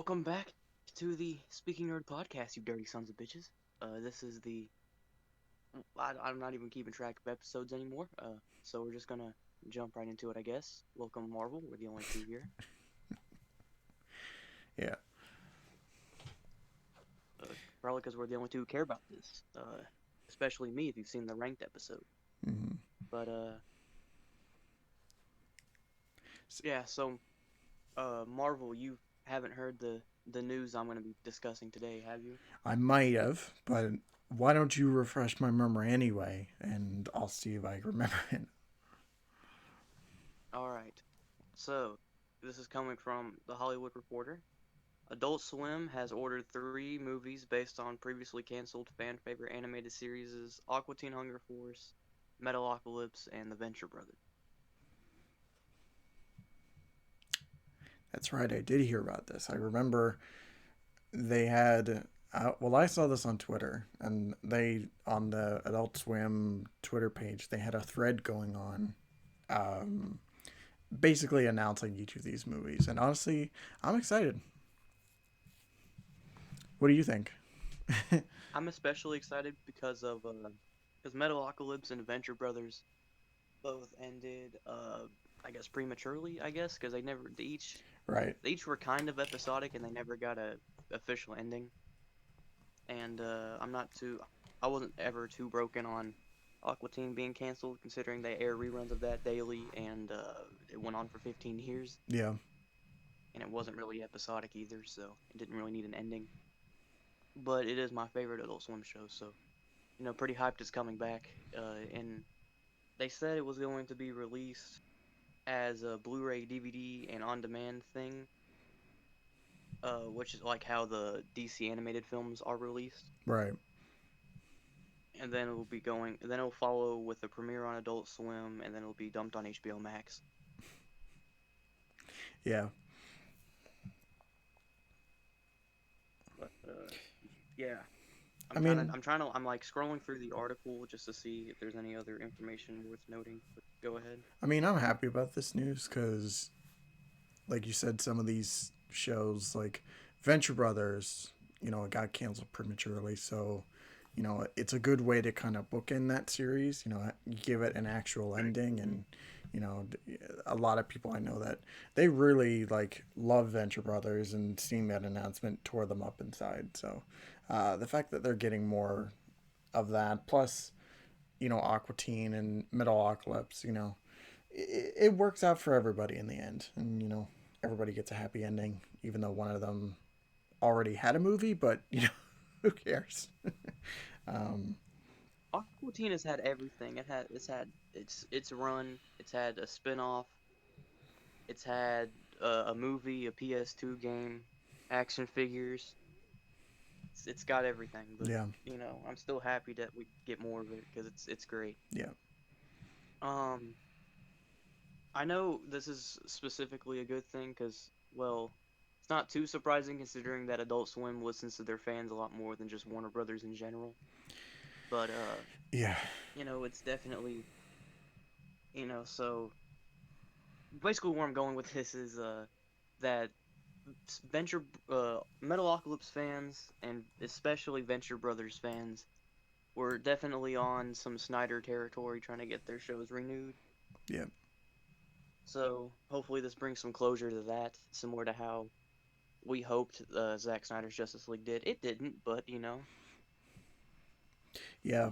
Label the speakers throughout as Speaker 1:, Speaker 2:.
Speaker 1: welcome back to the Speaking Nerd podcast, you dirty sons of bitches. This is I'm not even keeping track of episodes anymore. So we're just gonna jump right into it, I guess. Welcome, Marvel. We're the only two here.
Speaker 2: Yeah.
Speaker 1: Probably because we're the only two who care about this. Especially me if you've seen the ranked episode.
Speaker 2: Hmm.
Speaker 1: But yeah. Marvel, you haven't heard the news I'm gonna be discussing today, have you?
Speaker 2: I might have, but why don't you refresh my memory anyway, and I'll see if I remember it.
Speaker 1: All right. So this is coming from the Hollywood Reporter. Adult Swim has ordered three movies based on previously canceled fan favorite animated series Aqua Teen Hunger Force, Metalocalypse, and The Venture Brothers.
Speaker 2: That's right, I did hear about this. I remember they had. Well, I saw this on Twitter, and they on the Adult Swim Twitter page they had a thread going on, um, basically announcing each of these movies. And honestly, I'm excited. What do you think?
Speaker 1: I'm especially excited because Metalocalypse and Venture Brothers both ended I guess prematurely, I guess, because
Speaker 2: Right.
Speaker 1: they each were kind of episodic and they never got a official ending. And I wasn't ever too broken on Aqua Teen being canceled, considering they air reruns of that daily, and it went on for 15 years,
Speaker 2: Yeah.
Speaker 1: and it wasn't really episodic either, so it didn't really need an ending. But it is my favorite Adult Swim show, so pretty hyped it's coming back. And they said it was going to be released as a Blu-ray, DVD, and on-demand thing, which is like how the DC animated films are released.
Speaker 2: Right.
Speaker 1: And then then it'll follow with a premiere on Adult Swim, and then it'll be dumped on HBO Max.
Speaker 2: Yeah.
Speaker 1: But yeah,
Speaker 2: I mean,
Speaker 1: I'm like scrolling through the article just to see if there's any other information worth noting. But go ahead.
Speaker 2: I'm happy about this news because like you said, some of these shows like Venture Brothers, it got canceled prematurely. So, it's a good way to kind of bookend that series. Give it an actual ending, and you know, a lot of people I know that they really like love Venture Brothers, and seeing that announcement tore them up inside. So, the fact that they're getting more of that, plus Aqua Teen and Metalocalypse, it works out for everybody in the end, and everybody gets a happy ending, even though one of them already had a movie. But who cares? um,
Speaker 1: Aqua Teen has had everything. It's had its run. It's had a spin-off. It's had a movie, a PS2 game, action figures. It's got everything. But
Speaker 2: yeah,
Speaker 1: I'm still happy that we get more of it because it's great.
Speaker 2: yeah,
Speaker 1: Um, I know this is specifically a good thing because, well, it's not too surprising considering that Adult Swim listens to their fans a lot more than just Warner Brothers in general. But
Speaker 2: yeah,
Speaker 1: it's definitely, so basically where I'm going with this is that Venture Metalocalypse fans and especially Venture Brothers fans were definitely on some Snyder territory trying to get their shows renewed.
Speaker 2: yeah,
Speaker 1: So hopefully this brings some closure to that, similar to how we hoped Zack Snyder's Justice League did. It didn't, but
Speaker 2: yeah.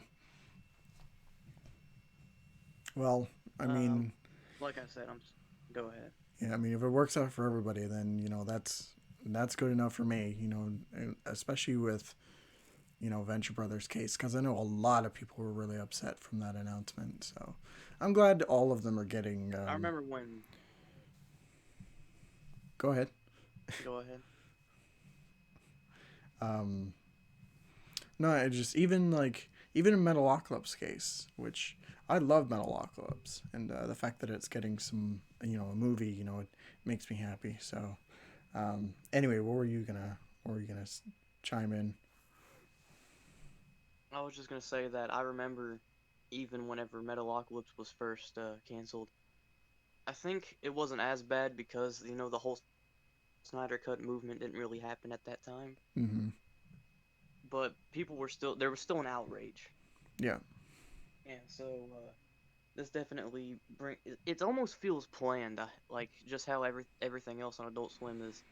Speaker 2: Well, I
Speaker 1: um,
Speaker 2: mean,
Speaker 1: like I said, go ahead.
Speaker 2: yeah, I mean, if it works out for everybody, then that's good enough for me. Especially with Venture Brothers case, because I know a lot of people were really upset from that announcement. So I'm glad all of them are getting.
Speaker 1: I remember when.
Speaker 2: Go ahead.
Speaker 1: Go ahead.
Speaker 2: Um, no, it just even in Metalocalypse case, which I love Metalocalypse, and the fact that it's getting some a movie, it makes me happy. So anyway, what were you gonna chime in?
Speaker 1: I was just gonna say that I remember even whenever Metalocalypse was first canceled, I think it wasn't as bad because the whole Snyder Cut movement didn't really happen at that time,
Speaker 2: Mm-hmm.
Speaker 1: but people were still there was still an outrage.
Speaker 2: Yeah.
Speaker 1: And so this definitely it almost feels planned, like just how everything else on Adult Swim is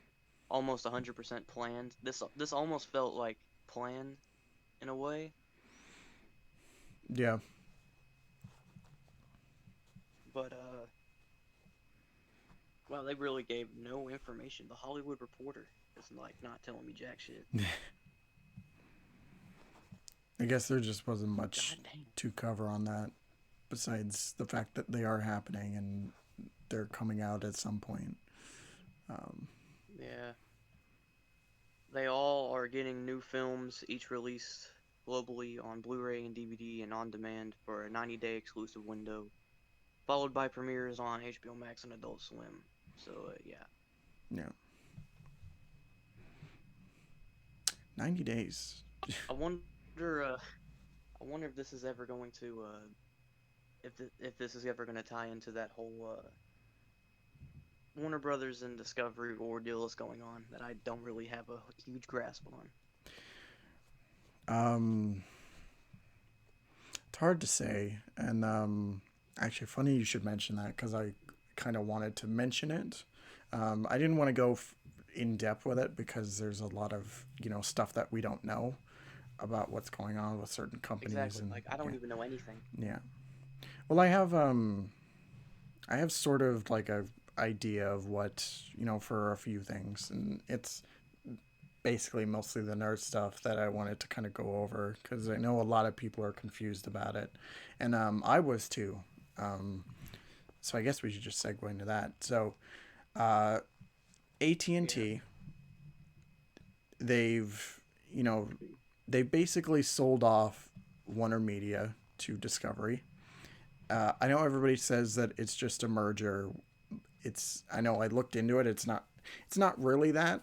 Speaker 1: almost 100% planned. This almost felt like planned in a way,
Speaker 2: Yeah.
Speaker 1: but well, they really gave no information. The Hollywood Reporter is like not telling me jack shit.
Speaker 2: I guess there just wasn't much
Speaker 1: God damn.
Speaker 2: to cover on that besides the fact that they are happening and they're coming out at some point. Um,
Speaker 1: Yeah, they all are getting new films, each released globally on Blu-ray and DVD and on demand for a 90-day exclusive window, followed by premieres on HBO Max and Adult Swim. So yeah,
Speaker 2: yeah. 90 days.
Speaker 1: I wonder. I wonder if this is ever going to if this is ever going to tie into that whole Warner Brothers and Discovery ordeal that's going on that I don't really have a huge grasp on.
Speaker 2: Um, it's hard to say. And actually, funny you should mention that because I kind of wanted to mention it. I didn't want to go in depth with it because there's a lot of stuff that we don't know about what's going on with certain companies
Speaker 1: Exactly.
Speaker 2: and
Speaker 1: Like I
Speaker 2: yeah,
Speaker 1: don't even know anything.
Speaker 2: yeah. Well, I have sort of like a idea of what for a few things, and it's basically mostly the nerd stuff that I wanted to kind of go over because I know a lot of people are confused about it, and I was too. Um, so I guess we should just segue into that. So uh, AT and
Speaker 1: Yeah.
Speaker 2: T, they've you know they basically sold off Warner Media to Discovery. I know everybody says that it's just a merger. I know I looked into it. It's not really that.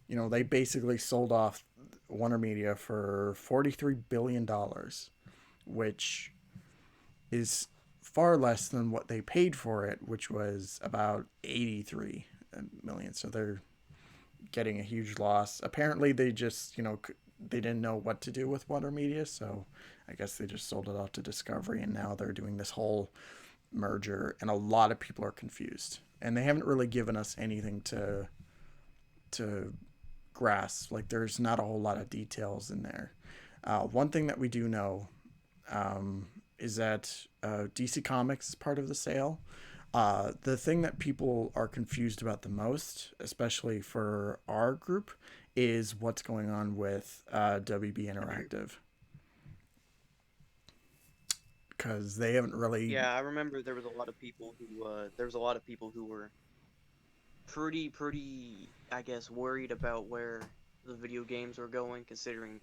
Speaker 2: They basically sold off Warner Media for $43 billion, which is far less than what they paid for it, which was about 83 million. So they're getting a huge loss. Apparently, they just they didn't know what to do with Warner Media, so I guess they just sold it off to Discovery, and now they're doing this whole merger, and a lot of people are confused, and they haven't really given us anything to grasp. Like, there's not a whole lot of details in there. One thing that we do know is that DC Comics is part of the sale. The thing that people are confused about the most, especially for our group, is what's going on with WB Interactive, because they haven't really.
Speaker 1: Yeah, I remember there was a lot of people who there was a lot of people who were pretty I guess worried about where the video games were going considering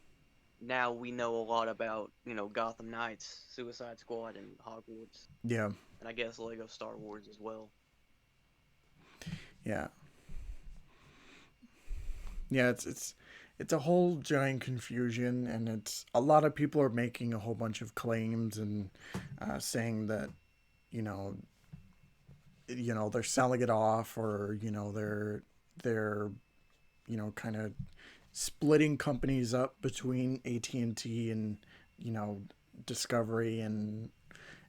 Speaker 1: now we know a lot about, Gotham Knights, Suicide Squad and Hogwarts
Speaker 2: Yeah,
Speaker 1: and I guess Lego Star Wars as well.
Speaker 2: yeah, yeah. It's a whole giant confusion, and it's a lot of people are making a whole bunch of claims and saying that you know they're selling it off, or they're kind of splitting companies up between AT&T and you know Discovery, and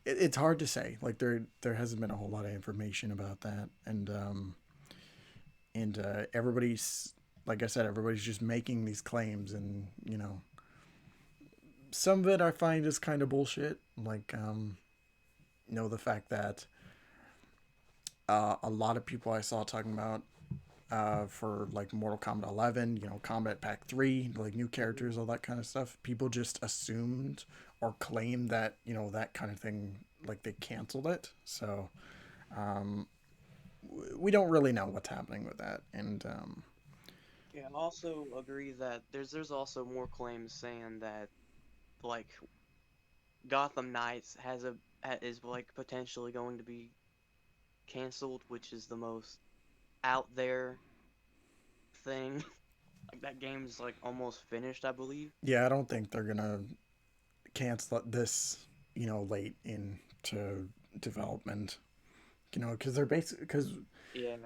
Speaker 2: it's hard to say. Like, there hasn't been a whole lot of information about that, and everybody's, like I said, everybody's just making these claims, and some of it I find is kind of bullshit. Like, the fact that a lot of people I saw talking about for like Mortal Kombat 11, Combat Pack 3, like new
Speaker 1: Hmm.
Speaker 2: characters, all that kind of stuff. People just assumed or claimed that, that kind of thing, like they canceled it. So um, we don't really know what's happening with that. And
Speaker 1: Yeah, I also agree that there's also more claims saying that like Gotham Knights is like potentially going to be canceled, which is the most out there thing. Like that game's like almost finished, I believe.
Speaker 2: yeah, I don't think they're going to cancel this, late into development. You know, because they're basically because
Speaker 1: Yeah.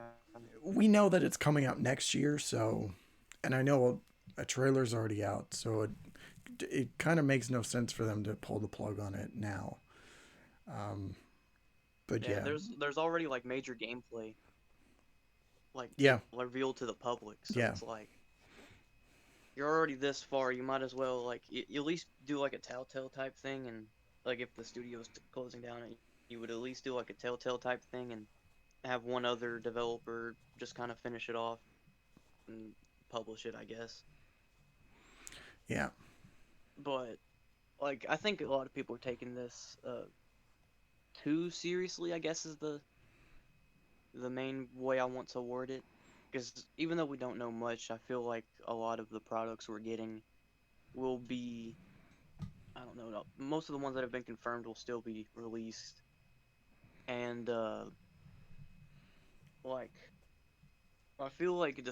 Speaker 2: we know that it's coming out next year. So, and I know a trailer's already out, so it kind of makes no sense for them to pull the plug on it now. Um, but
Speaker 1: Yeah,
Speaker 2: yeah,
Speaker 1: there's already like major gameplay like
Speaker 2: yeah,
Speaker 1: revealed to the public, so
Speaker 2: yeah,
Speaker 1: it's like you're already this far, you might as well like you at least do like a Telltale type thing, and like if the studio is closing down, you would at least do like a Telltale type thing and have one other developer just kind of finish it off and publish it, I guess.
Speaker 2: yeah,
Speaker 1: But like I think a lot of people are taking this too seriously, I guess is the main way I want to word it. Because even though we don't know much, I feel like a lot of the products we're getting will be, I don't know, no, most of the ones that have been confirmed will still be released. And like I feel like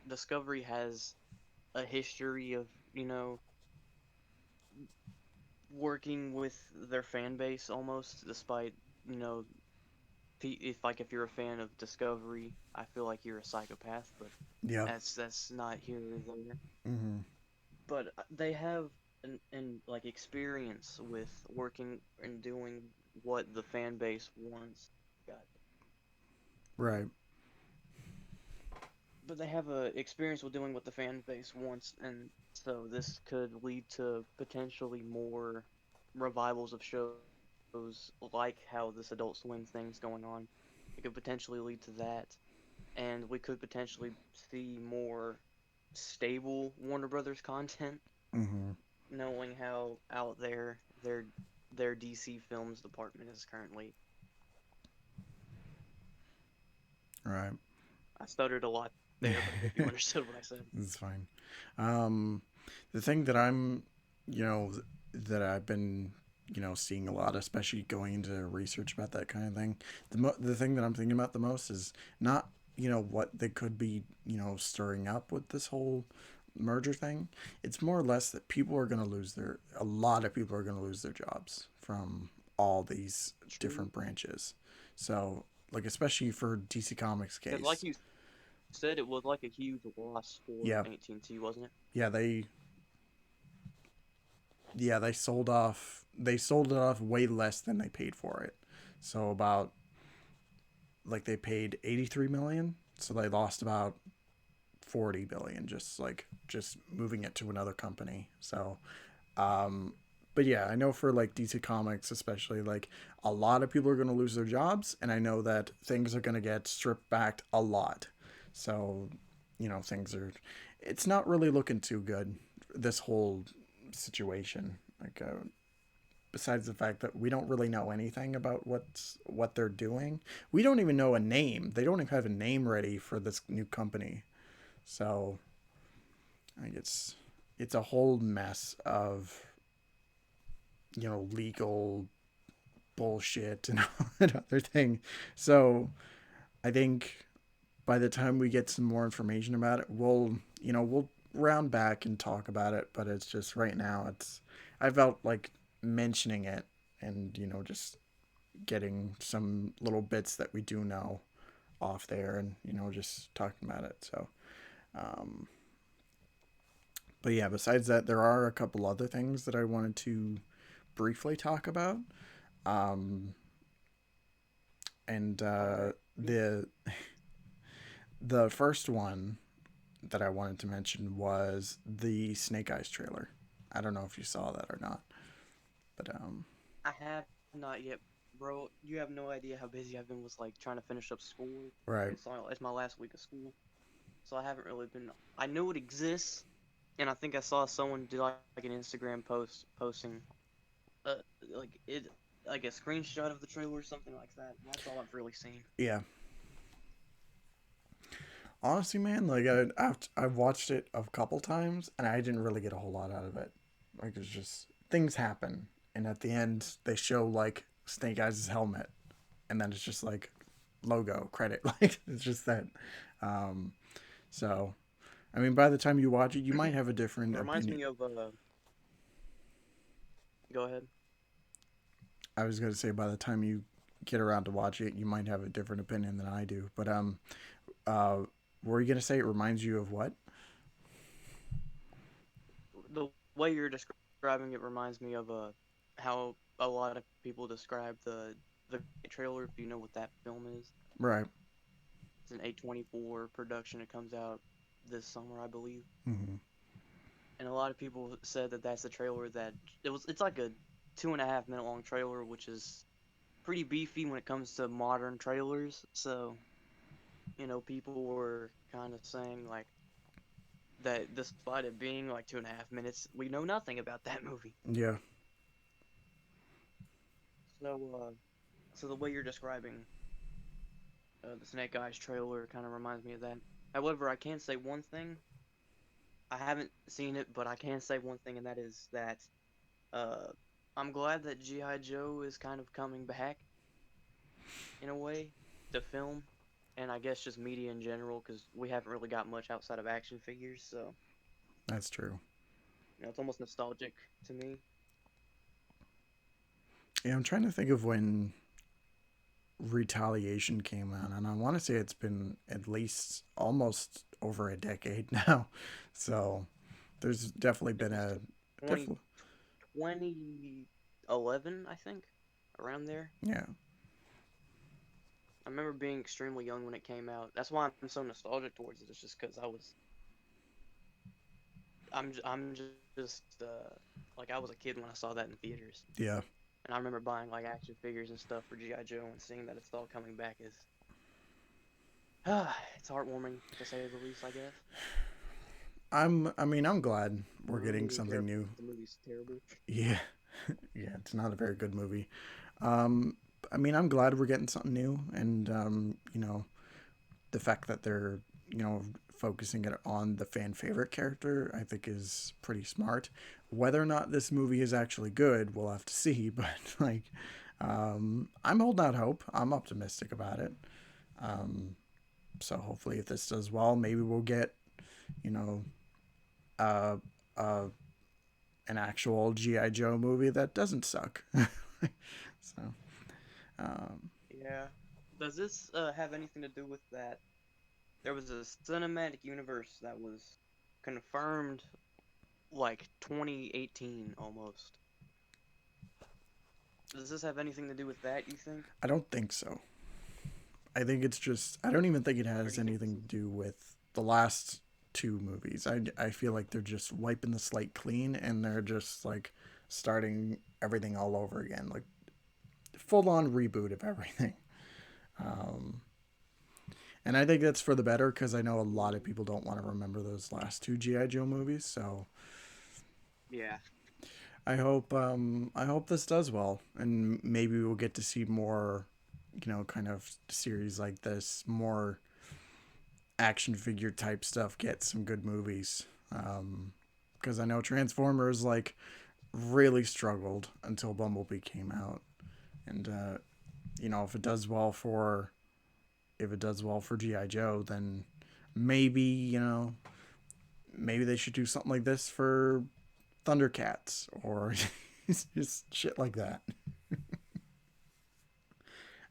Speaker 1: Discovery has a history of, you know, working with their fan base almost despite, you know, if you're a fan of Discovery, I feel like you're a psychopath, but
Speaker 2: yeah.
Speaker 1: that's not here or there.
Speaker 2: Hmm.
Speaker 1: But they have an like experience with working and doing what the fan base wants. God.
Speaker 2: Right.
Speaker 1: But they have a experience with doing what the fan base wants, and so this could lead to potentially more revivals of shows like how this Adult Swim thing's going on. It could potentially lead to that, and we could potentially see more stable Warner Brothers content,
Speaker 2: Hmm.
Speaker 1: knowing how out there their DC Films department is currently.
Speaker 2: Right.
Speaker 1: I stuttered a lot there, but I hope you understood what I said.
Speaker 2: It's fine. Um, the thing that I'm, you know, that I've been, seeing a lot, especially going into research about that kind of thing. The thing that I'm thinking about the most is not, what they could be, stirring up with this whole merger thing. It's more or less that a lot of people are going to lose their jobs from all these
Speaker 1: True,
Speaker 2: different branches. So, like, especially for DC Comics
Speaker 1: because like
Speaker 2: case,
Speaker 1: you said, it was like a huge loss for
Speaker 2: yeah,
Speaker 1: AT&T, wasn't it?
Speaker 2: yeah, they sold it off way less than they paid for it. So about like they paid 83 million, so they lost about 40 billion just moving it to another company. So um but yeah, I know for like DC Comics especially, like a lot of people are going to lose their jobs, and I know that things are going to get stripped back a lot. So, things are it's not really looking too good, this whole situation. Like besides the fact that we don't really know anything about what they're doing. We don't even know a name. They don't even have a name ready for this new company. So I think it's a whole mess of legal bullshit and another thing. So I think by the time we get some more information about it, we'll round back and talk about it. But it's just right now, I felt like mentioning it and just getting some little bits that we do know off there, and just talking about it. So um but yeah, besides that, there are a couple other things that I wanted to briefly talk about. um and
Speaker 1: All right.
Speaker 2: the first one that I wanted to mention was the Snake Eyes trailer. I don't know if you saw that or not, but
Speaker 1: I have not yet, bro. You have no idea how busy I've been with like trying to finish up school.
Speaker 2: right.
Speaker 1: It's my last week of school, so I haven't really been. I know it exists, and I think I saw someone do like an Instagram post posting uh like it like a screenshot of the trailer or something like that. That's all I've really seen.
Speaker 2: Yeah, honestly, man, like I've watched it a couple times and I didn't really get a whole lot out of it. Like it's just things happen, and at the end they show like Snake Eyes' helmet, and then it's just like logo credit. Like it's just that. Um, so I mean, by the time you watch it, you might have a
Speaker 1: It
Speaker 2: different
Speaker 1: reminds
Speaker 2: opinion.
Speaker 1: me of go ahead.
Speaker 2: I was gonna say by the time you get around to watch it, you might have a different opinion than I do. But uh, were you gonna say it reminds you of what?
Speaker 1: The way you're describing it reminds me of how a lot of people describe the trailer. If you know what that film is,
Speaker 2: Right.
Speaker 1: it's an A24 production. It comes out this summer, I believe.
Speaker 2: Mm-hmm.
Speaker 1: And a lot of people said that that's the trailer that it's like a 2.5 minute long trailer, which is pretty beefy when it comes to modern trailers. So, people were kind of saying like that despite it being like 2.5 minutes, we know nothing about that movie.
Speaker 2: Yeah.
Speaker 1: So, so the way you're describing the Snake Eyes trailer kind of reminds me of that. However, I can say one thing. I haven't seen it, but I can say one thing, and that is that uh, I'm glad that G.I. Joe is kind of coming back in a way to film, and I guess just media in general, because we haven't really got much outside of action figures. So,
Speaker 2: That's true.
Speaker 1: it's almost nostalgic to me.
Speaker 2: Yeah, I'm trying to think of when Retaliation came out, and I want to say it's been at least almost over a decade now. So there's definitely
Speaker 1: It
Speaker 2: been
Speaker 1: was
Speaker 2: a
Speaker 1: 20,
Speaker 2: definitely
Speaker 1: 2011, I think, around there.
Speaker 2: yeah.
Speaker 1: I remember being extremely young when it came out. That's why I'm so nostalgic towards it. It's just because I'm just like I was a kid when I saw that in theaters,
Speaker 2: Yeah.
Speaker 1: and I remember buying like action figures and stuff for GI Joe and seeing that it's all coming back is it's heartwarming to say the least, I guess.
Speaker 2: I'm glad
Speaker 1: I'm
Speaker 2: we're
Speaker 1: really
Speaker 2: getting
Speaker 1: moving
Speaker 2: something
Speaker 1: terrible.
Speaker 2: new.
Speaker 1: The movie's terrible.
Speaker 2: Yeah. Yeah, it's not a very good movie. Um I'm glad we're getting something new, and the fact that they're, focusing it on the fan favorite character, I think is pretty smart. Whether or not this movie is actually good, we'll have to see, but like I'm holding out hope. I'm optimistic about it. Um so hopefully if this does well, maybe we'll get, you know, uh uh an actual GI Joe movie that doesn't suck. So, um,
Speaker 1: Yeah. Does this have anything to do with that? There was a cinematic universe that was confirmed like 2018 almost. Does this have anything to do with that, you think?
Speaker 2: I don't think so. I think it's just, I don't even think it
Speaker 1: Or do
Speaker 2: has
Speaker 1: you think this
Speaker 2: anything
Speaker 1: is
Speaker 2: to do with the last two movies. I feel like they're just wiping the slate clean, and they're just like starting everything all over again, like full on reboot of everything. Um, and I think that's for the better, because I know a lot of
Speaker 1: mm,
Speaker 2: people don't want to remember those last two GI Joe movies. So
Speaker 1: yeah.
Speaker 2: I hope this does well, and maybe we'll get to see more, kind of series like this, more action figure type stuff, get some good movies. Because I know Transformers like really struggled until Bumblebee came out, and if it does well for GI Joe, then maybe maybe they should do something like this for Thundercats, or just shit like that.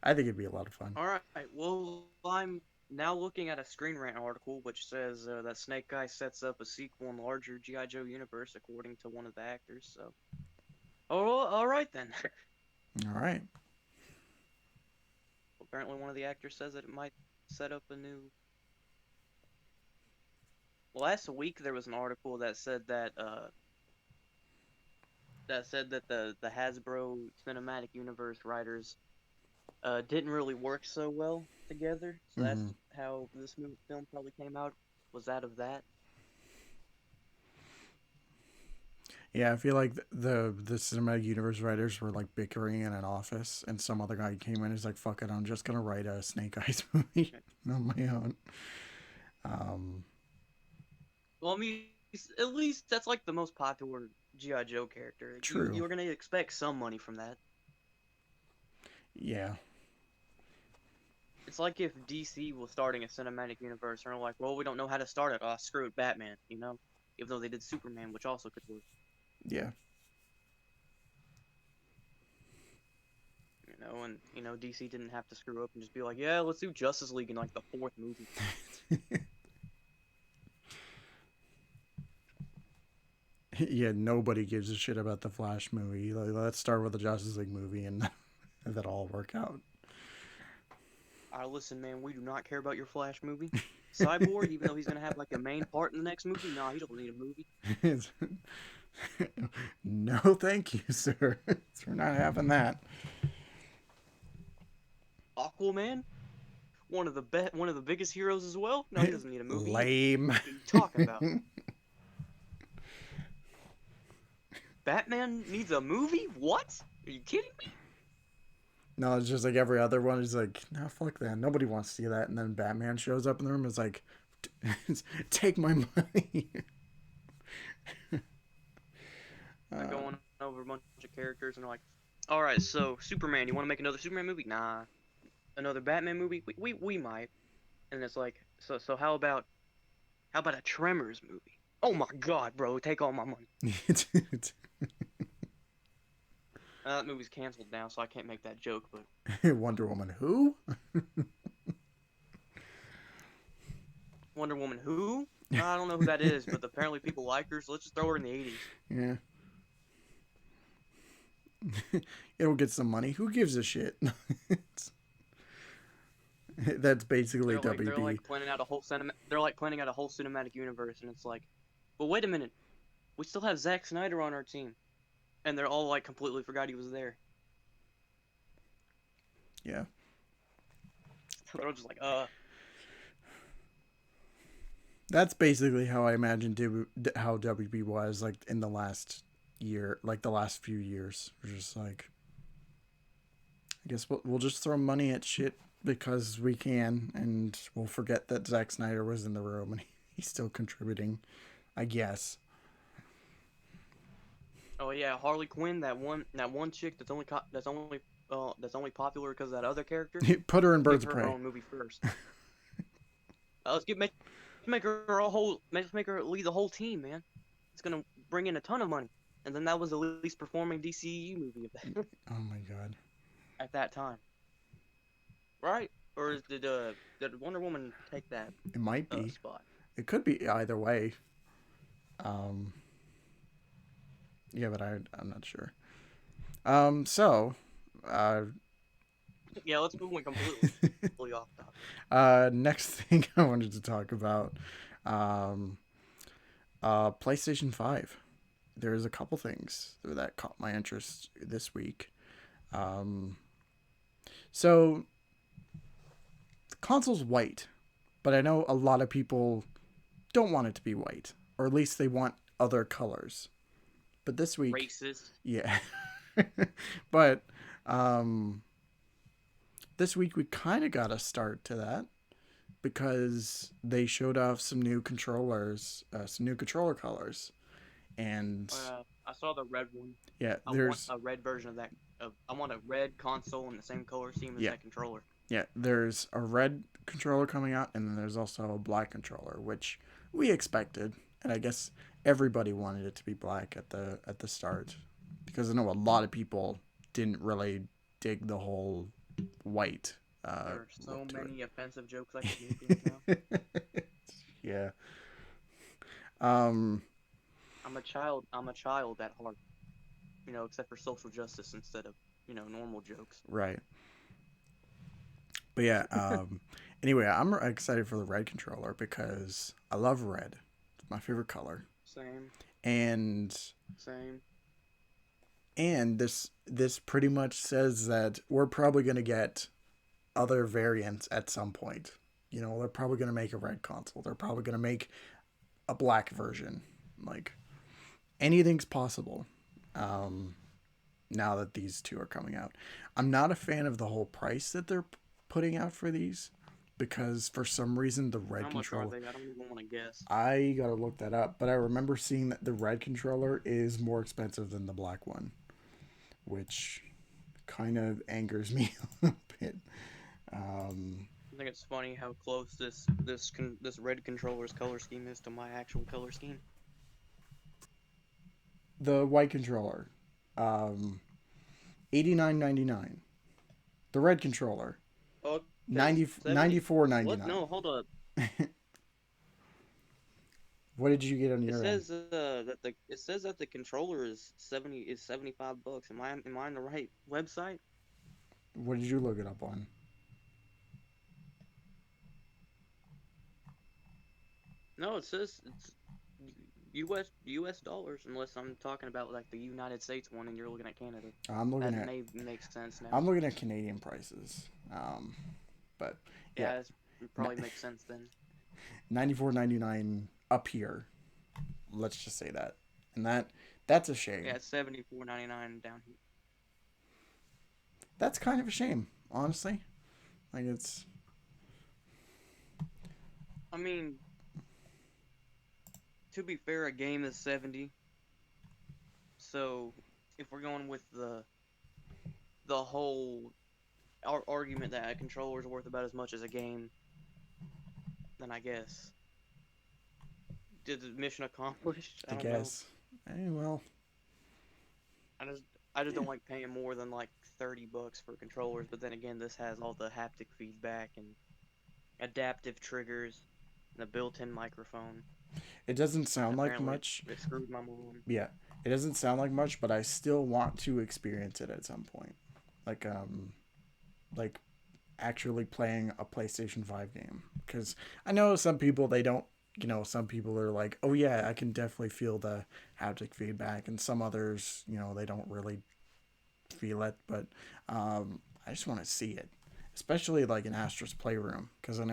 Speaker 2: I think it'd be a lot of fun.
Speaker 1: All right. Well, I'm now looking at a Screen Rant article which says that Snake Guy sets up a sequel in larger GI Joe universe, according to one of the actors. So, oh, all right then.
Speaker 2: All right.
Speaker 1: Apparently, one of the actors says that it might set up a new. Last week there was an article that said that the Hasbro Cinematic Universe writers didn't really work so well together. So that's
Speaker 2: Mm-hmm.
Speaker 1: how this film probably came out. Was out of that?
Speaker 2: Yeah, I feel like the cinematic universe writers were like bickering in an office, and some other guy came in and was like, "Fuck it, I'm just gonna write a Snake Eyes movie on my own." Um,
Speaker 1: Well, I mean, at least that's like the most popular GI Joe character.
Speaker 2: True.
Speaker 1: You're gonna expect some money from that.
Speaker 2: Yeah.
Speaker 1: It's like if DC was starting a cinematic universe and they're like, well, we don't know how to start it. Oh, screw it, Batman. Even though they did Superman, which also could work.
Speaker 2: Yeah.
Speaker 1: And DC didn't have to screw up and just be like, yeah, let's do Justice League in like the fourth movie.
Speaker 2: Yeah, nobody gives a shit about the Flash movie. Like, let's start with the Justice League movie and that'll all work out.
Speaker 1: Listen, man, we do not care about your Flash movie. Cyborg, even though he's gonna have like a main part in the next movie, nah, he don't need a movie.
Speaker 2: No, thank you, sir. We're not having that.
Speaker 1: Aquaman, one of the biggest heroes as well. No, he doesn't need a movie either.
Speaker 2: Lame.
Speaker 1: What are you talking about? Batman needs a movie? What? Are you kidding me?
Speaker 2: No, it's just like every other one. It's like, no, fuck that. Nobody wants to see that. And then Batman shows up in the room. It's like, take my money.
Speaker 1: Like going over a bunch of characters and they're like, all right, so Superman, you want to make another Superman movie? Nah. Another Batman movie? We might. And it's like, so how about a Tremors movie? Oh my God, bro, take all my money. That movie's canceled now, so I can't make that joke. But
Speaker 2: Wonder Woman, who?
Speaker 1: Wonder Woman, who? I don't know who that is, but apparently people like her, so let's just throw her in the 80s.
Speaker 2: Yeah. It'll get some money. Who gives a shit? That's basically WB.
Speaker 1: They're like planning out a whole cinematic universe, and it's like, but wait a minute, we still have Zack Snyder on our team, and they're all like completely forgot he was there.
Speaker 2: Yeah.
Speaker 1: They're just like,
Speaker 2: That's basically how I imagine how WB was like in the last year, like the last few years. We're just like, I guess we'll just throw money at shit because we can, and we'll forget that Zack Snyder was in the room and he's still contributing, I guess.
Speaker 1: Oh yeah, Harley Quinn, that one chick that's only popular because of that other character.
Speaker 2: Put her in Birds of
Speaker 1: her
Speaker 2: Prey.
Speaker 1: own movie first. Let's make her lead the whole team, man. It's gonna bring in a ton of money, and then that was the least performing DCEU movie of that.
Speaker 2: Oh my God.
Speaker 1: At that time, right? Or did Wonder Woman take that?
Speaker 2: It might be.
Speaker 1: Spot.
Speaker 2: It could be either way. Yeah, but I'm not sure. So,
Speaker 1: yeah, let's move on completely off topic.
Speaker 2: Next thing I wanted to talk about, PlayStation 5. There's a couple things that caught my interest this week. So the console's white, but I know a lot of people don't want it to be white, or at least they want other colors. But this week,
Speaker 1: racist.
Speaker 2: Yeah. But this week we kind of got a start to that because they showed off some new controllers, some new controller colors, and
Speaker 1: I saw the red one.
Speaker 2: Yeah,
Speaker 1: there's a red version of that. I want a red console in the same color scheme as that controller.
Speaker 2: Yeah, there's a red controller coming out, and then there's also a black controller, which we expected, and I guess everybody wanted it to be black at the start, because I know a lot of people didn't really dig the whole white.
Speaker 1: There are so many offensive jokes I can make now.
Speaker 2: Yeah.
Speaker 1: I'm a child at heart. Except for social justice instead of, normal jokes.
Speaker 2: Right. But yeah, anyway, I'm excited for the red controller because I love red. It's my favorite color.
Speaker 1: Same.
Speaker 2: And this pretty much says that we're probably going to get other variants at some point. They're probably going to make a red console. They're probably going to make a black version. Like, anything's possible. Now that these two are coming out. I'm not a fan of the whole price that they're putting out for these, because for some reason the red controller...
Speaker 1: How much are they? I don't even want to guess.
Speaker 2: I gotta look that up, but I remember seeing that the red controller is more expensive than the black one, which kind of angers me a little bit.
Speaker 1: I think it's funny how close this red controller's color scheme is to my actual color scheme.
Speaker 2: The white controller, $89.99. The red controller.
Speaker 1: Okay,
Speaker 2: 90,
Speaker 1: 70.
Speaker 2: 94.99.
Speaker 1: What? No, hold up.
Speaker 2: What did you get on
Speaker 1: It
Speaker 2: your end?
Speaker 1: says that the controller is 75 bucks. Am I on the right website?
Speaker 2: What did you look it up on?
Speaker 1: No, it says it's US dollars unless I'm talking about like the United States one and you're looking at Canada.
Speaker 2: I'm looking
Speaker 1: That
Speaker 2: at
Speaker 1: may make sense now.
Speaker 2: I'm looking at Canadian prices. But yeah,
Speaker 1: Yeah, it probably makes sense then.
Speaker 2: 94.99 up here. Let's just say that, and that's a shame.
Speaker 1: Yeah, it's 74.99 down here.
Speaker 2: That's kind of a shame, honestly. Like it's
Speaker 1: I mean, to be fair, a game is 70. So if we're going with the whole argument that a controller is worth about as much as a game, then I guess did the mission accomplished? I
Speaker 2: I
Speaker 1: don't know.
Speaker 2: guess. Well,
Speaker 1: I just I just
Speaker 2: yeah.
Speaker 1: don't like paying more than like 30 bucks for controllers. But then again, this has all the haptic feedback and adaptive triggers and a built-in microphone.
Speaker 2: It doesn't
Speaker 1: And
Speaker 2: sound like
Speaker 1: apparently
Speaker 2: much.
Speaker 1: it screwed my mom.
Speaker 2: Yeah, it doesn't sound like much, but I still want to experience it at some point. Like like actually playing a PlayStation 5 game, because I know some people they don't, some people are like, "Oh yeah, I can definitely feel the haptic feedback," and some others, they don't really feel it, but I just want to see it, especially like in Astra's Playroom, because I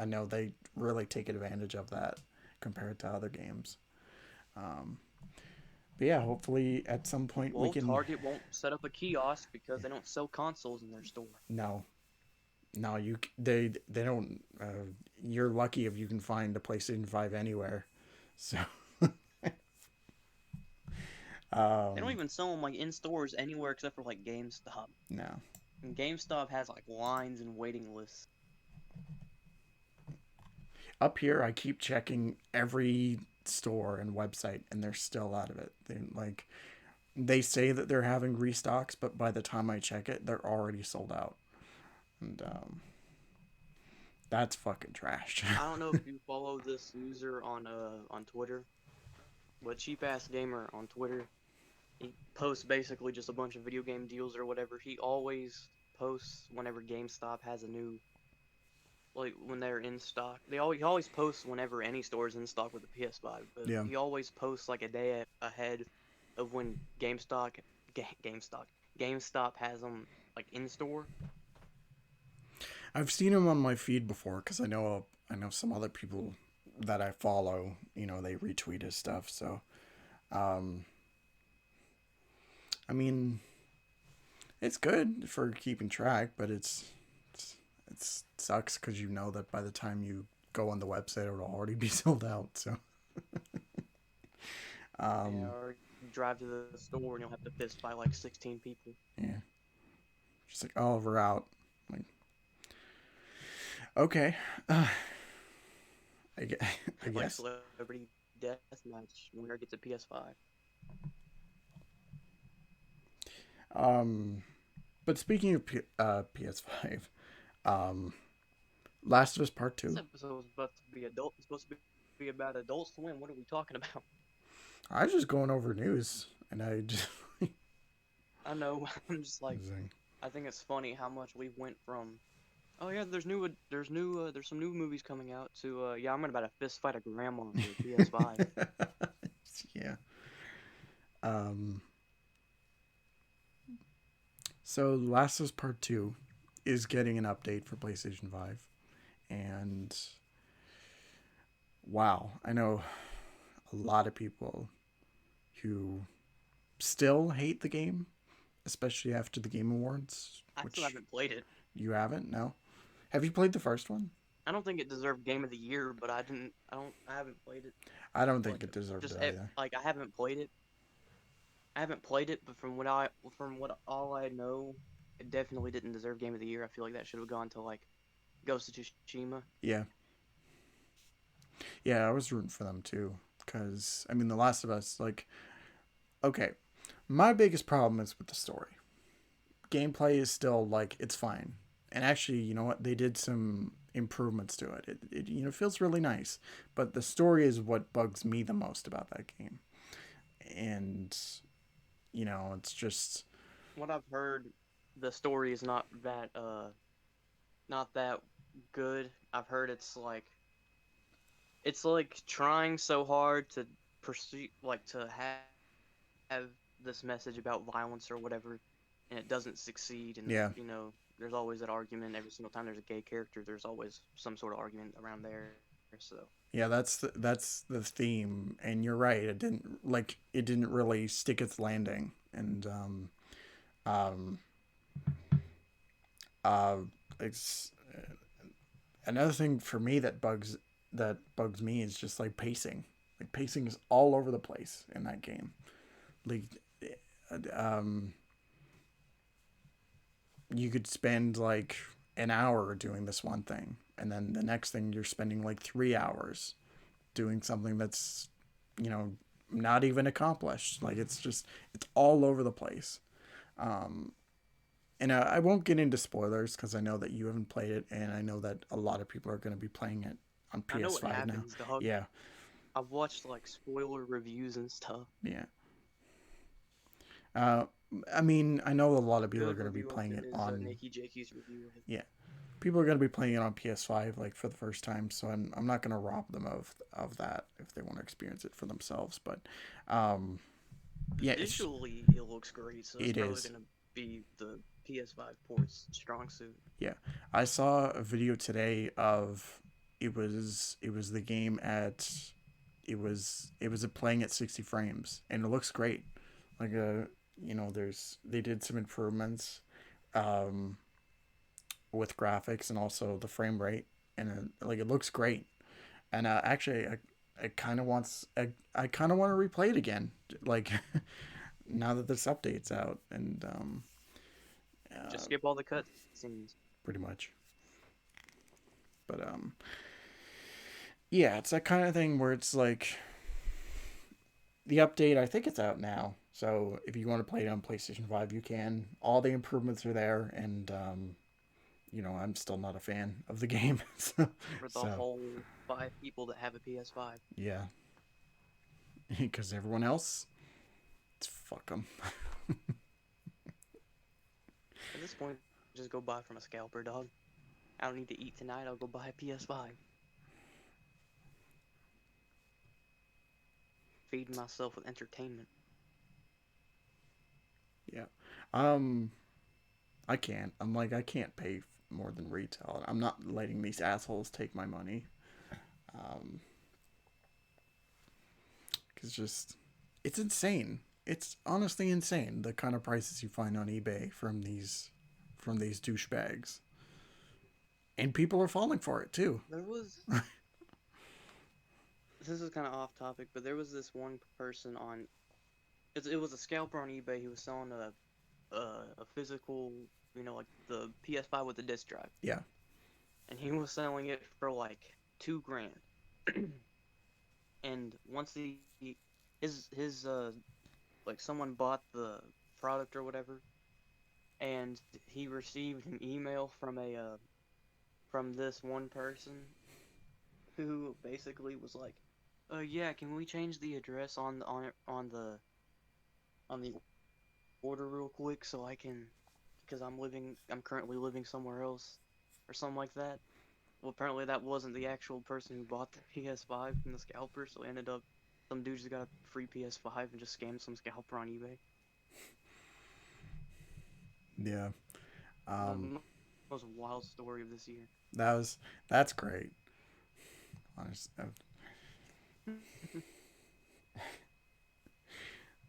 Speaker 2: know they really take advantage of that compared to other games. Um, but yeah, hopefully at some point we
Speaker 1: Well,
Speaker 2: can.
Speaker 1: Target won't set up a kiosk because they don't sell consoles in their store.
Speaker 2: No, no, they don't. You're lucky if you can find a PlayStation 5 anywhere. So,
Speaker 1: They don't
Speaker 2: um,
Speaker 1: even sell them like in stores anywhere except for like GameStop.
Speaker 2: no.
Speaker 1: And GameStop has like lines and waiting lists.
Speaker 2: Up here, I keep checking every store and website, and they're still out of it. They say that they're having restocks, but by the time I check it, they're already sold out, and that's fucking trash.
Speaker 1: I don't know if you follow this user on Twitter, but cheap ass gamer on Twitter. He posts basically just a bunch of video game deals or whatever. He always posts whenever GameStop has a new, like when they're in stock. He always posts whenever any store is in stock with the PS5, but
Speaker 2: Yeah,
Speaker 1: he always posts like a day ahead of when GameStop GameStop has them like in store.
Speaker 2: I've seen him on my feed before because I know some other people that I follow. They retweet his stuff. So, um, I mean, it's good for keeping track, but it sucks because you know that by the time you go on the website, it'll already be sold out. So,
Speaker 1: Yeah,
Speaker 2: um,
Speaker 1: or you drive to the store and you'll have to fist fight like 16 people.
Speaker 2: yeah, just like, oh, we're out. Like, okay, I guess. I
Speaker 1: Like
Speaker 2: guess.
Speaker 1: Celebrity Deathmatch, winner gets a PS5.
Speaker 2: Um, but speaking of PS5, um, Last of Us Part
Speaker 1: This
Speaker 2: Two.
Speaker 1: episode was supposed to be adult. It's supposed to be about Adult Swim. What are we talking about?
Speaker 2: I was just going over news, and I just
Speaker 1: I know. I'm just like,
Speaker 2: was like,
Speaker 1: I think it's funny how much we went from. Oh yeah, there's some new movies coming out. To yeah, I'm about to fist fight a grandma for a PS5.
Speaker 2: yeah. Um, so Last of Us Part Two is getting an update for PlayStation 5, and wow, I know a lot of people who still hate the game, especially after the Game Awards,
Speaker 1: I still
Speaker 2: which
Speaker 1: haven't played it.
Speaker 2: you haven't. No, have you played the first one?
Speaker 1: I don't think it deserved Game of the Year, but I didn't. I don't. I haven't played it.
Speaker 2: I don't think
Speaker 1: Like
Speaker 2: it deserved
Speaker 1: just
Speaker 2: it either.
Speaker 1: like I haven't played it. I haven't played it, but from what all I know, it definitely didn't deserve Game of the Year. I feel like that should have gone to like Ghost of Tsushima.
Speaker 2: Yeah, yeah, I was rooting for them too, because I mean, The Last of Us, like, okay, my biggest problem is with the story. gameplay is still like it's fine. And actually, you know what? They did some improvements to it. It feels really nice. But the story is what bugs me the most about that game. And it's just
Speaker 1: What I've heard, the story is not that good. I've heard it's like trying so hard to pursue like to have this message about violence or whatever, and it doesn't succeed. And
Speaker 2: yeah.
Speaker 1: there's always that argument every single time there's a gay character. There's always some sort of argument around there. So
Speaker 2: Yeah, that's the theme, and you're right. It didn't really stick its landing, and um, uh, it's another thing for me that bugs me is just like pacing. Like pacing is all over the place in that game. Like, um, you could spend like an hour doing this one thing, and then the next thing you're spending like 3 hours doing something that's you know not even accomplished. Like it's all over the place. Um, and I won't get into spoilers because I know that you haven't played it, and I know that a lot of people are going to be playing it on
Speaker 1: I know what
Speaker 2: PS5 now.
Speaker 1: happens, dog.
Speaker 2: Yeah,
Speaker 1: I've watched like spoiler reviews and stuff.
Speaker 2: yeah. Uh, I mean, I know a lot of people are
Speaker 1: Good
Speaker 2: going to be
Speaker 1: review of
Speaker 2: playing
Speaker 1: it
Speaker 2: it
Speaker 1: is
Speaker 2: on.
Speaker 1: Nikki Jakey's review of it.
Speaker 2: Yeah, people are going to be playing it on PS5 like for the first time, so I'm not going to rob them of that if they want to experience it for themselves. But um, yeah,
Speaker 1: Visually, it looks great, so it's
Speaker 2: it
Speaker 1: probably
Speaker 2: is.
Speaker 1: gonna be the PS5 port's strong suit.
Speaker 2: Yeah, I saw a video today of it was the game at it was playing at 60 frames, and it looks great. Like they did some improvements um, with graphics and also the frame rate, and like it looks great. And actually, I kind of I kind of want to replay it again, like now that this update's out, and
Speaker 1: Just
Speaker 2: uh,
Speaker 1: skip all the cutscenes.
Speaker 2: pretty much. But yeah, it's that kind of thing where it's like the update. I think it's out now, so if you want to play it on PlayStation 5, you can. All the improvements are there, and I'm still not a fan of the game. so,
Speaker 1: For the
Speaker 2: so
Speaker 1: whole 5 people that have a PS5.
Speaker 2: yeah, because everyone else, it's fuck them.
Speaker 1: At this point, just go buy from a scalper, dog. I don't need to eat tonight. I'll go buy a PS5. Feeding myself with entertainment.
Speaker 2: Yeah. Um, I can't. I'm like, I can't pay more than retail. I'm not letting these assholes take my money. Um, cause just, it's insane. It's honestly insane the kind of prices you find on eBay from these douchebags, and people are falling for it too.
Speaker 1: There was this is kind of off topic, but there was this one person on it was a scalper on eBay. He was selling a physical, like the PS5 with the disc drive,
Speaker 2: Yeah,
Speaker 1: and he was selling it for like 2 grand. And once his like someone bought the product or whatever, and he received an email from this one person who basically was like, yeah, can we change the address on the order real quick so I can, because I'm currently living somewhere else or something like that. Well, apparently that wasn't the actual person who bought the PS5 from the scalper, so it ended up some dude just got a free PS5 and just scammed some scalper on eBay.
Speaker 2: yeah. Um,
Speaker 1: The most wild story of this year.
Speaker 2: that was that's great. Honest.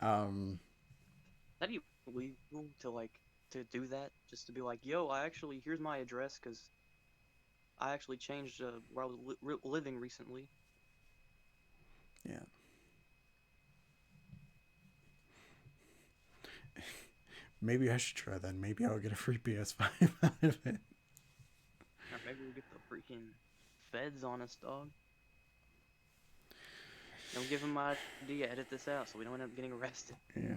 Speaker 2: Um,
Speaker 1: Is that illegal to to do that? Just to be like, yo, here's my address because I actually changed where I was living recently.
Speaker 2: yeah. Maybe I should try that. Maybe I'll get a free PS5 out of it.
Speaker 1: Or maybe we'll get the freaking feds on us, dog. Don't give him my idea. Edit this out so we don't end up getting arrested.
Speaker 2: Yeah.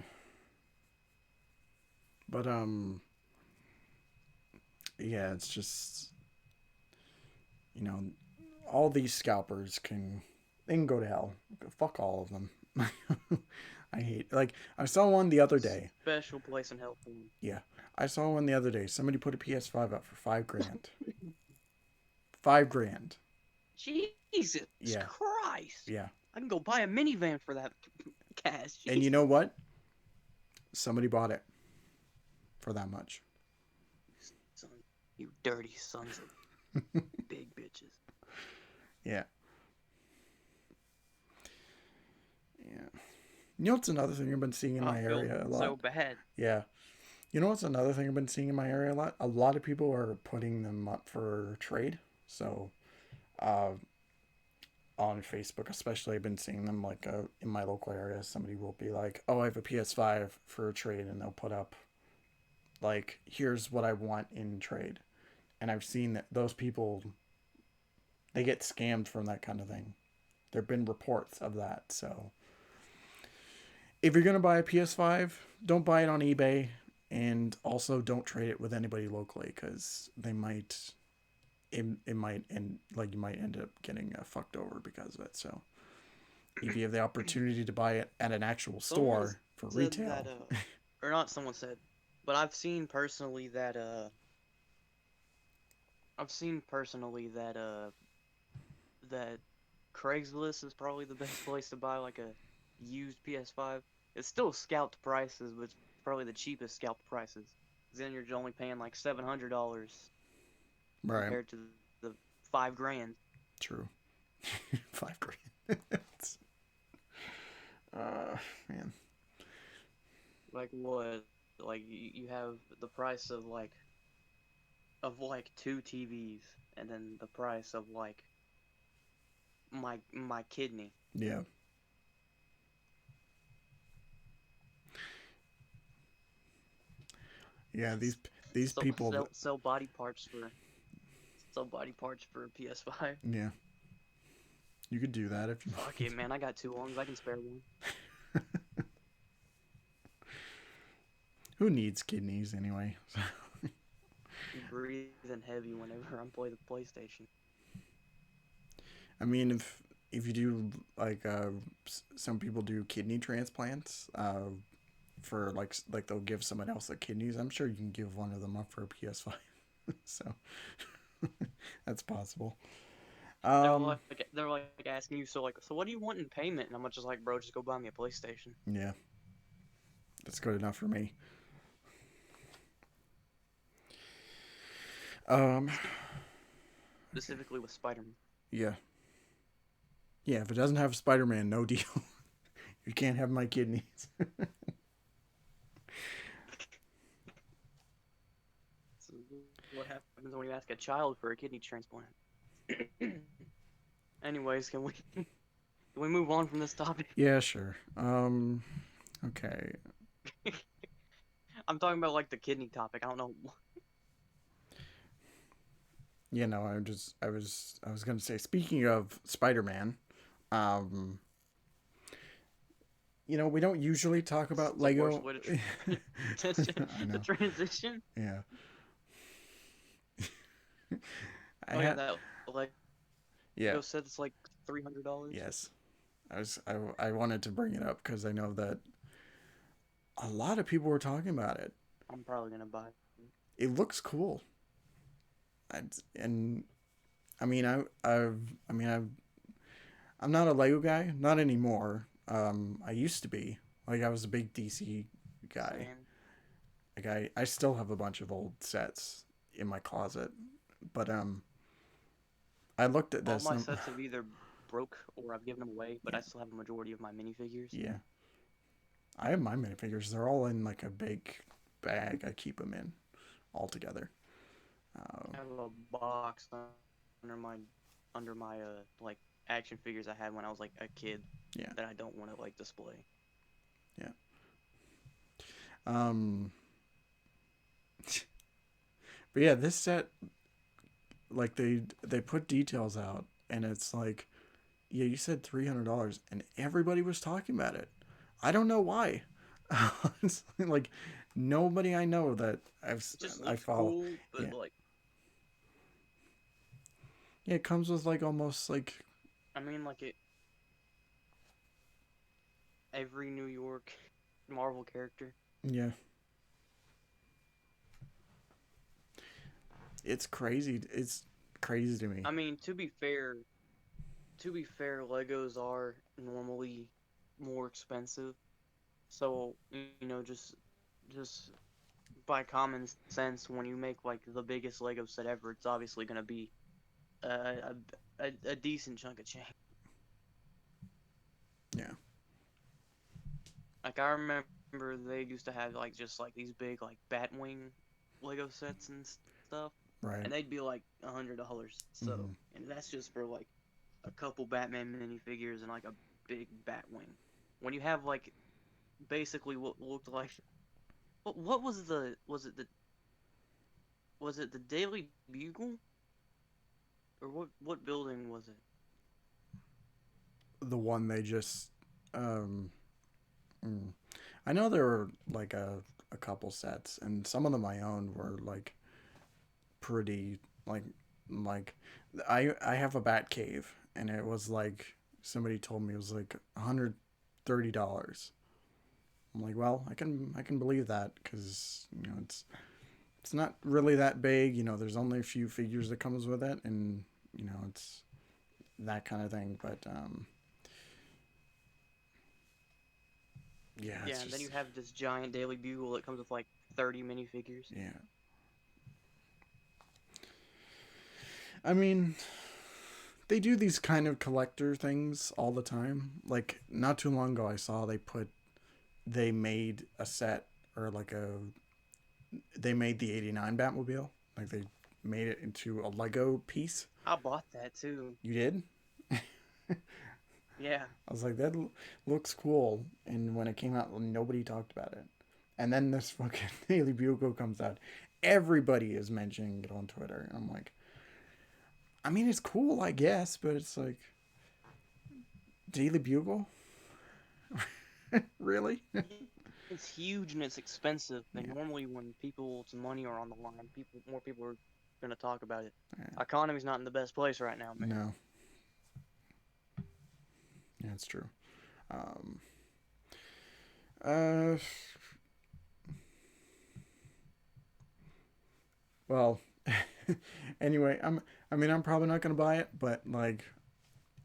Speaker 2: But yeah, it's just, you know, all these scalpers can, they can go to hell. Fuck all of them. I hate, like, I saw one the other day.
Speaker 1: Special place in hell for me.
Speaker 2: Yeah, I saw one the other day. Somebody put a PS5 up for 5 grand. 5 grand.
Speaker 1: Jesus
Speaker 2: Yeah,
Speaker 1: Christ!
Speaker 2: yeah.
Speaker 1: I can go buy a minivan for that cash.
Speaker 2: And you
Speaker 1: Jesus.
Speaker 2: know what? Somebody bought it for that much.
Speaker 1: Son, you dirty sons of big bitches.
Speaker 2: Yeah, yeah. You know what's another thing I've been seeing in
Speaker 1: I
Speaker 2: my
Speaker 1: feel
Speaker 2: area a
Speaker 1: so
Speaker 2: lot?
Speaker 1: bad.
Speaker 2: Yeah. You know what's another thing I've been seeing in my area a lot? A lot of people are putting them up for trade. So, uh, on Facebook, especially, I've been seeing them like in my local area. Somebody will be like, "Oh, I have a PS5 for a trade," and they'll put up like, "Here's what I want in trade." And I've seen that those people, they get scammed from that kind of thing. There've been reports of that. So, if you're gonna buy a PS5, don't buy it on eBay, and also don't trade it with anybody locally because they might it might end like you might end up getting fucked over because of it. So if you have the opportunity to buy it at an actual
Speaker 1: Someone
Speaker 2: store for
Speaker 1: said that,
Speaker 2: retail,
Speaker 1: or not someone said, but I've seen personally that Craigslist is probably the best place to buy like a used PS5. It's still scalped prices, but it's probably the cheapest scalped prices. 'Cause then you're only paying like $700
Speaker 2: right?
Speaker 1: compared to the 5 grand.
Speaker 2: True. 5 grand. uh, man.
Speaker 1: Like what? Like you have the price of like two TVs, and then the price of like my kidney.
Speaker 2: Yeah. Yeah. These
Speaker 1: So
Speaker 2: people.
Speaker 1: sell body parts for a PS5.
Speaker 2: Yeah. You could do that if you
Speaker 1: Fuck
Speaker 2: want.
Speaker 1: it, man. I got two lungs. I can spare one.
Speaker 2: Who needs kidneys anyway?
Speaker 1: Be breathing heavy whenever I'm playing the PlayStation.
Speaker 2: I mean, if you do like some people do kidney transplants for like they'll give someone else the kidneys. I'm sure you can give one of them up for a PS5. So that's possible. Um,
Speaker 1: They're like asking you, so what do you want in payment? And I'm just like, bro, just go buy me a PlayStation.
Speaker 2: yeah, that's good enough for me. Um, okay.
Speaker 1: Specifically with Spider-Man.
Speaker 2: Yeah, yeah. If it doesn't have Spider-Man, no deal. You can't have my kidneys.
Speaker 1: So what happens when you ask a child for a kidney transplant? Anyways, can we move on from this topic?
Speaker 2: Yeah, sure. Okay.
Speaker 1: I'm talking about like the kidney topic. I don't know.
Speaker 2: You know, I was gonna say. Speaking of Spider-Man, um, you know, we don't usually talk
Speaker 1: This
Speaker 2: about
Speaker 1: is the worst
Speaker 2: Lego.
Speaker 1: way to
Speaker 2: I
Speaker 1: to
Speaker 2: know.
Speaker 1: transition.
Speaker 2: Yeah. I
Speaker 1: Oh yeah,
Speaker 2: had.
Speaker 1: that Lego
Speaker 2: Yeah.
Speaker 1: set it's like $300.
Speaker 2: Yes. I wanted to bring it up because I know that a lot of people were talking about it.
Speaker 1: I'm probably gonna buy it.
Speaker 2: It looks cool. And I mean I mean I'm not a Lego guy, not anymore. I used to be. Like I was a big DC guy.
Speaker 1: Same.
Speaker 2: Like I still have a bunch of old sets in my closet, but I looked at
Speaker 1: All
Speaker 2: this
Speaker 1: my
Speaker 2: and
Speaker 1: sets have either broke or I've given them away, but
Speaker 2: yeah,
Speaker 1: I still have a majority of my minifigures.
Speaker 2: yeah. I have my minifigures. They're all in like a big bag. I keep them in all together. Uh,
Speaker 1: I have a box under my like action figures I had when I was like a kid
Speaker 2: yeah,
Speaker 1: that I don't want to like display.
Speaker 2: yeah. Um, but yeah, this set like they put details out, and it's like, yeah, you said $300, and everybody was talking about it. I don't know why. Honestly, like nobody I know that
Speaker 1: It just
Speaker 2: I
Speaker 1: looks
Speaker 2: follow.
Speaker 1: cool, but
Speaker 2: Yeah,
Speaker 1: like
Speaker 2: Yeah, it comes with like almost like
Speaker 1: I mean, like it every New York Marvel character.
Speaker 2: yeah, it's crazy. It's crazy to me.
Speaker 1: I mean, to be fair, Legos are normally more expensive. So, just by common sense, when you make like the biggest Lego set ever, it's obviously gonna be a decent chunk of change.
Speaker 2: Yeah,
Speaker 1: Like I remember they used to have like just like these big like Batwing Lego sets and stuff,
Speaker 2: right.
Speaker 1: and they'd be like $100.
Speaker 2: Mm-hmm.
Speaker 1: So, and that's just for like a couple Batman minifigures and like a big Batwing. When you have like basically what looked like what was it the Daily Bugle or what building was it?
Speaker 2: The one they just, um, mm. I know there were like a couple sets, and some of them I owned were like pretty like I have a bat cave, and it was like somebody told me it was like $130. I'm like, well, I can believe that because it's not really that big. There's only a few figures that comes with it, and it's that kind of thing. But yeah, it's
Speaker 1: Yeah, and then you
Speaker 2: just
Speaker 1: have this giant Daily Bugle that comes with like 30 minifigures.
Speaker 2: yeah. I mean, they do these kind of collector things all the time. Like not too long ago, I saw they made a set or like they made the '89 Batmobile. Like they made it into a Lego piece.
Speaker 1: I bought that too.
Speaker 2: You did?
Speaker 1: Yeah.
Speaker 2: I was like, that looks cool. And when it came out, nobody talked about it. And then this fucking Daily Bugle comes out. Everybody is mentioning it on Twitter. And I'm like, I mean, it's cool, I guess, but it's like, Daily Bugle? Really?
Speaker 1: It's huge and it's expensive, and
Speaker 2: Yeah.
Speaker 1: normally when people's money are on the line, more people are gonna talk about it.
Speaker 2: Yeah.
Speaker 1: Economy's not in the best place right now, man.
Speaker 2: No. Yeah, it's true. Um, uh, well, anyway, I'm probably not gonna buy it, but like,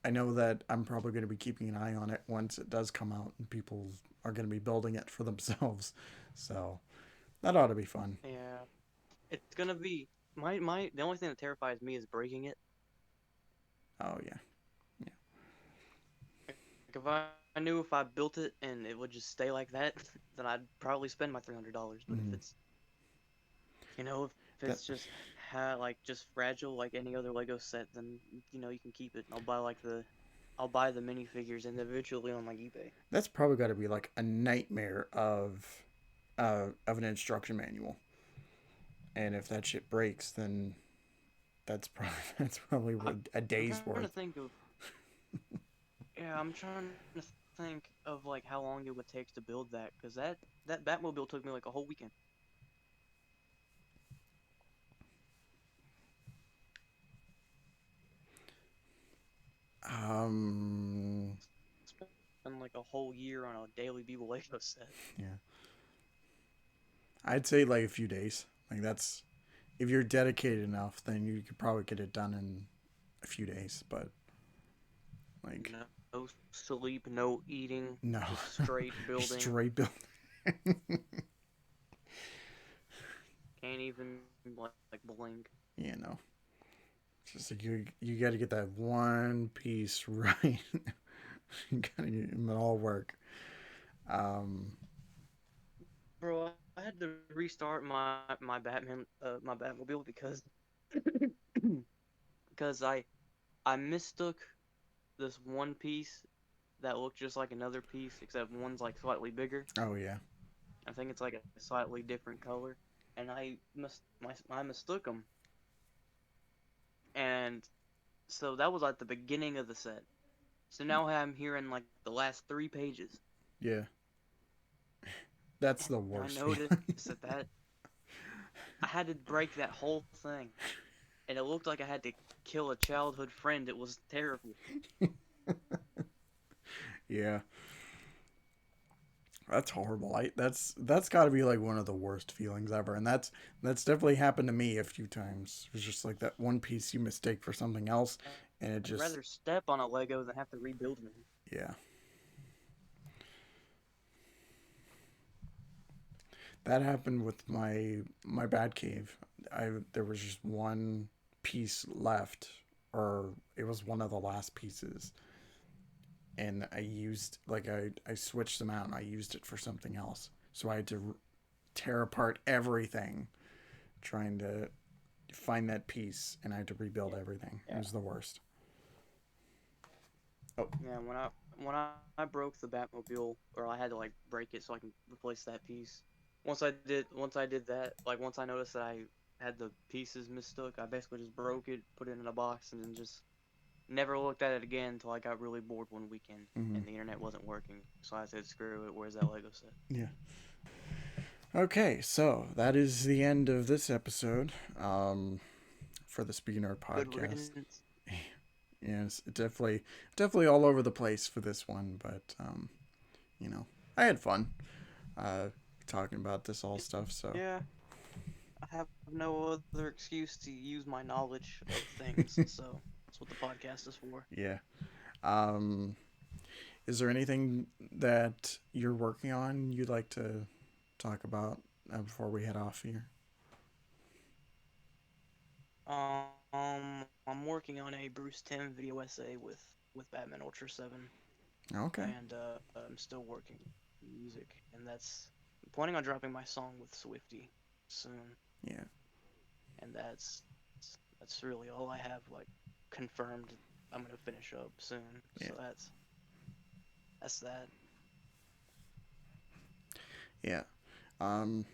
Speaker 2: I know that I'm probably gonna be keeping an eye on it once it does come out, and people are gonna be building it for themselves. So that ought to be fun.
Speaker 1: Yeah, it's gonna be my the only thing that terrifies me is breaking it.
Speaker 2: Oh yeah, yeah.
Speaker 1: Like if I knew if I built it and it would just stay like that, then I'd probably spend my $300. But if
Speaker 2: Mm-hmm.
Speaker 1: it's if
Speaker 2: That
Speaker 1: it's just like just fragile like any other Lego set, then you can keep it. And I'll buy the minifigures individually on like eBay.
Speaker 2: that's probably got to be like a nightmare of an instruction manual. And if that shit breaks, then that's probably that's probably
Speaker 1: I,
Speaker 2: a
Speaker 1: I'm
Speaker 2: day's
Speaker 1: trying to
Speaker 2: worth.
Speaker 1: think of Yeah, I'm trying to think of like how long it would take to build that because that Batmobile took me like a whole weekend.
Speaker 2: Um,
Speaker 1: Spent like a whole year on a Daily Bugle Lego set.
Speaker 2: yeah, I'd say like a few days. Like that's if you're dedicated enough, then you could probably get it done in a few days. But like,
Speaker 1: No sleep, no eating,
Speaker 2: no,
Speaker 1: just straight building.
Speaker 2: straight build.
Speaker 1: Can't even like blink.
Speaker 2: You know, it's just like you got to get that one piece right. You got to get them all work. Um,
Speaker 1: Bro, I had to restart my Batmobile because I mistook this one piece that looked just like another piece, except one's like slightly bigger.
Speaker 2: oh yeah,
Speaker 1: I think it's like a slightly different color, and I mistook them, and so that was like the beginning of the set. So now I'm here in like the last 3 pages,
Speaker 2: yeah. That's the
Speaker 1: and I
Speaker 2: worst
Speaker 1: noticed
Speaker 2: feeling.
Speaker 1: that I had to break that whole thing. and it looked like I had to kill a childhood friend. It was terrible.
Speaker 2: Yeah, that's horrible. That's got to be like one of the worst feelings ever, and that's definitely happened to me a few times. It's just like that one piece you mistake for something else, and it
Speaker 1: I'd
Speaker 2: just
Speaker 1: rather step on a Lego than have to rebuild one.
Speaker 2: yeah. That happened with my bat cave. I There was just one piece left, or it was one of the last pieces, and I switched them out and I used it for something else. So I had to tear apart everything trying to find that piece, and I had to rebuild everything. It
Speaker 1: Yeah,
Speaker 2: was the worst. Oh,
Speaker 1: yeah. When I broke the Batmobile, or I had to like break it so I can replace that piece. Once I did that, like once I noticed that I had the pieces mistook, I basically just broke it, put it in a box, and then just never looked at it again until I got really bored one weekend
Speaker 2: mm-hmm.
Speaker 1: and the internet wasn't working. So I said, screw it. Where's that Lego set?
Speaker 2: Yeah. Okay, so that is the end of this episode for the Speaking Nerd
Speaker 1: Good
Speaker 2: podcast.
Speaker 1: riddance.
Speaker 2: Yes, definitely all over the place for this one, but you know, I had fun uh, talking about this all stuff. So
Speaker 1: Yeah, I have no other excuse to use my knowledge of things, so that's what the podcast is for.
Speaker 2: yeah, um, is there anything that you're working on you'd like to talk about before we head off here?
Speaker 1: I'm working on a Bruce Timm video essay with Batman Ultra 7,
Speaker 2: Okay.
Speaker 1: and I'm still working music, and I'm planning on dropping my song with Swifty soon,
Speaker 2: Yeah.
Speaker 1: and that's really all I have like confirmed. I'm gonna finish up soon,
Speaker 2: Yeah.
Speaker 1: so that's that.
Speaker 2: Yeah. Um,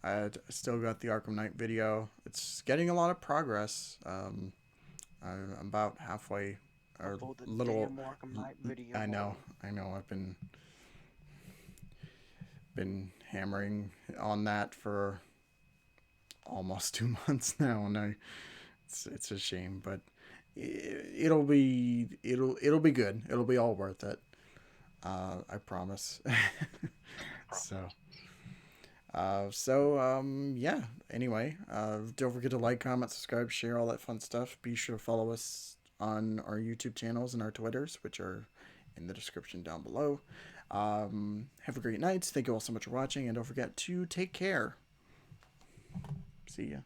Speaker 2: I still got the Arkham Knight video. It's getting a lot of progress. I'm about halfway,
Speaker 1: Oh,
Speaker 2: or
Speaker 1: the
Speaker 2: little.
Speaker 1: damn Arkham Knight video.
Speaker 2: I
Speaker 1: Hold
Speaker 2: know.
Speaker 1: on.
Speaker 2: I know. I've been hammering on that for almost 2 months now, and it's a shame, but it'll be good. It'll be all worth it. I promise. so yeah. Anyway, don't forget to like, comment, subscribe, share, all that fun stuff. Be sure to follow us on our YouTube channels and our Twitters, which are in the description down below. Have a great night. Thank you all so much for watching, and don't forget to take care. See ya.